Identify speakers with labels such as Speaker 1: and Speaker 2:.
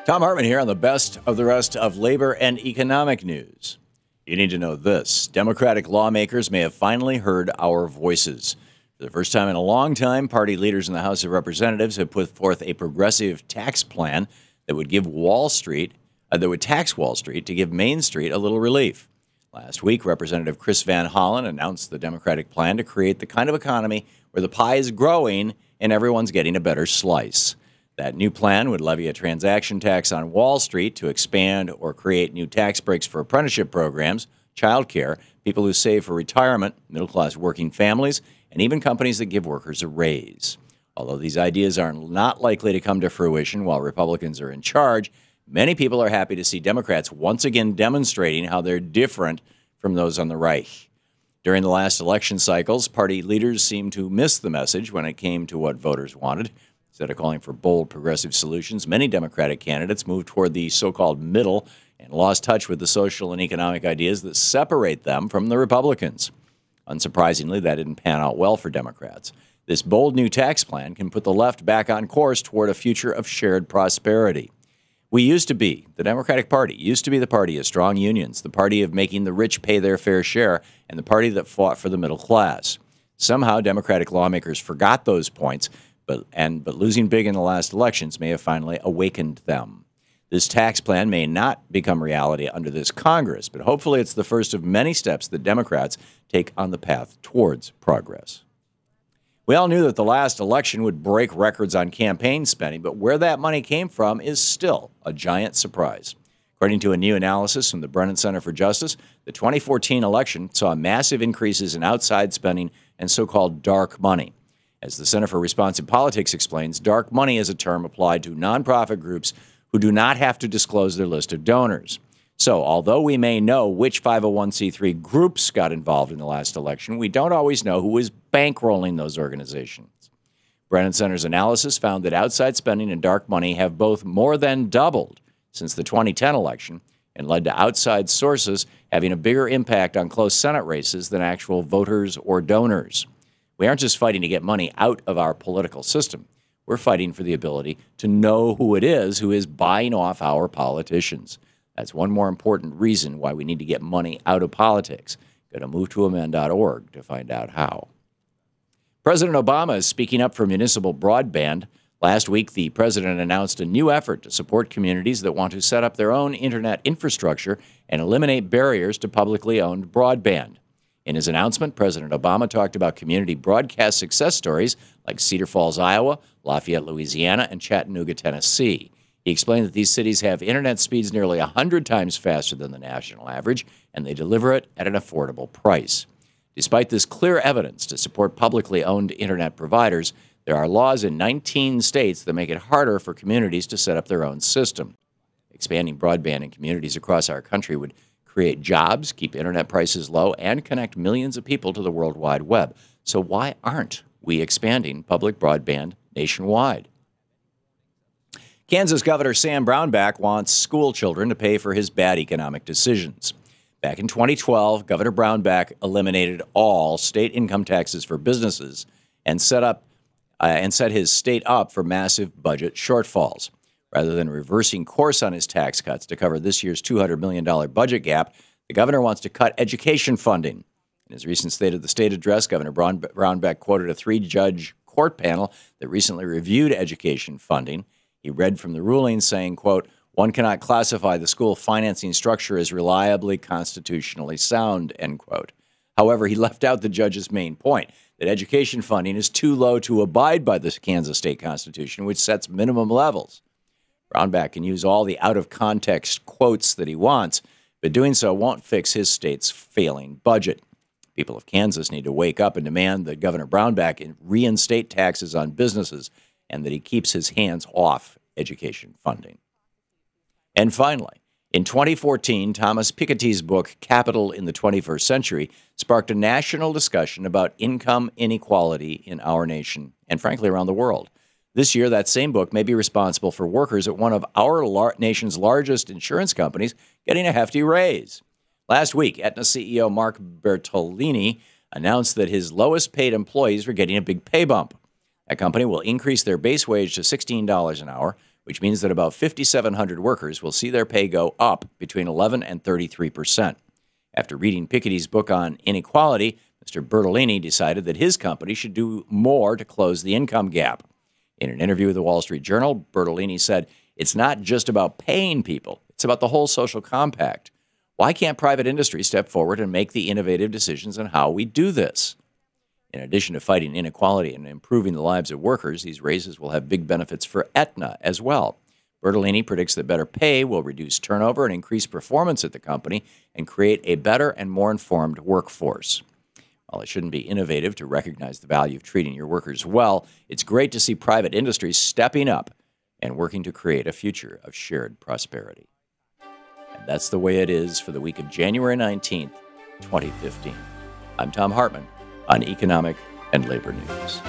Speaker 1: Thom Hartmann here on the best of the rest of labor and economic news. You need to know this. Democratic lawmakers may have finally heard our voices. For the first time in a long time, party leaders in the House of Representatives have put forth a progressive tax plan that would tax Wall Street to give Main Street a little relief. Last week, Representative Chris Van Hollen announced the Democratic plan to create the kind of economy where the pie is growing and everyone's getting a better slice. That new plan would levy a transaction tax on Wall Street to expand or create new tax breaks for apprenticeship programs, childcare, people who save for retirement, middle-class working families, and even companies that give workers a raise. Although these ideas are not likely to come to fruition while Republicans are in charge, many people are happy to see Democrats once again demonstrating how they're different from those on the right. During the last election cycles, party leaders seemed to miss the message when it came to what voters wanted. Instead of calling for bold, progressive solutions, many Democratic candidates moved toward the so-called middle and lost touch with the social and economic ideas that separate them from the Republicans. Unsurprisingly, that didn't pan out well for Democrats. This bold new tax plan can put the left back on course toward a future of shared prosperity. The Democratic Party used to be the party of strong unions, the party of making the rich pay their fair share, and the party that fought for the middle class. Somehow, Democratic lawmakers forgot those points, but losing big in the last elections may have finally awakened them. This tax plan may not become reality under this Congress, but hopefully it's the first of many steps that Democrats take on the path towards progress. We all knew that the last election would break records on campaign spending, but where that money came from is still a giant surprise. According to a new analysis from the Brennan Center for Justice, the 2014 election saw massive increases in outside spending and so-called dark money. As the Center for Responsive Politics explains, dark money is a term applied to nonprofit groups who do not have to disclose their list of donors. So, although we may know which 501c3 groups got involved in the last election, we don't always know who is bankrolling those organizations. Brennan Center's analysis found that outside spending and dark money have both more than doubled since the 2010 election and led to outside sources having a bigger impact on close Senate races than actual voters or donors. We aren't just fighting to get money out of our political system. We're fighting for the ability to know who it is who is buying off our politicians. That's one more important reason why we need to get money out of politics. Go to movetoamend.org to find out how. President Obama is speaking up for municipal broadband. Last week, the president announced a new effort to support communities that want to set up their own internet infrastructure and eliminate barriers to publicly owned broadband. In his announcement, President Obama talked about community broadcast success stories like Cedar Falls, Iowa, Lafayette, Louisiana, and Chattanooga, Tennessee. He explained that these cities have internet speeds nearly 100 times faster than the national average, and they deliver it at an affordable price. Despite this clear evidence to support publicly owned internet providers, there are laws in 19 states that make it harder for communities to set up their own system. Expanding broadband in communities across our country would create jobs, keep internet prices low, and connect millions of people to the World Wide Web. So why aren't we expanding public broadband nationwide? Kansas Governor Sam Brownback wants school children to pay for his bad economic decisions. Back in 2012, Governor Brownback eliminated all state income taxes for businesses and set his state up for massive budget shortfalls. Rather than reversing course on his tax cuts to cover this year's $200 million budget gap, the governor wants to cut education funding. In his recent State of the State address, Governor Brownback quoted a 3-judge court panel that recently reviewed education funding. He read from the ruling saying, quote, "One cannot classify the school financing structure as reliably constitutionally sound," end quote. However, he left out the judge's main point, that education funding is too low to abide by the Kansas state constitution, which sets minimum levels. Brownback can use all the out-of-context quotes that he wants, but doing so won't fix his state's failing budget. People of Kansas need to wake up and demand that Governor Brownback reinstate taxes on businesses and that he keeps his hands off education funding. And finally, in 2014, Thomas Piketty's book, Capital in the 21st Century, sparked a national discussion about income inequality in our nation and, frankly, around the world. This year, that same book may be responsible for workers at one of our nation's largest insurance companies getting a hefty raise. Last week, Aetna CEO Mark Bertolini announced that his lowest-paid employees were getting a big pay bump. That company will increase their base wage to $16 an hour, which means that about 5,700 workers will see their pay go up between 11 and 33%. After reading Piketty's book on inequality, Mr. Bertolini decided that his company should do more to close the income gap. In an interview with the Wall Street Journal, Bertolini said, "It's not just about paying people, it's about the whole social compact. Why can't private industry step forward and make the innovative decisions on how we do this?" In addition to fighting inequality and improving the lives of workers, these raises will have big benefits for Aetna as well. Bertolini predicts that better pay will reduce turnover and increase performance at the company and create a better and more informed workforce. While it shouldn't be innovative to recognize the value of treating your workers well, it's great to see private industries stepping up and working to create a future of shared prosperity. And that's the way it is for the week of January 19th, 2015. I'm Thom Hartmann on Economic and Labor News.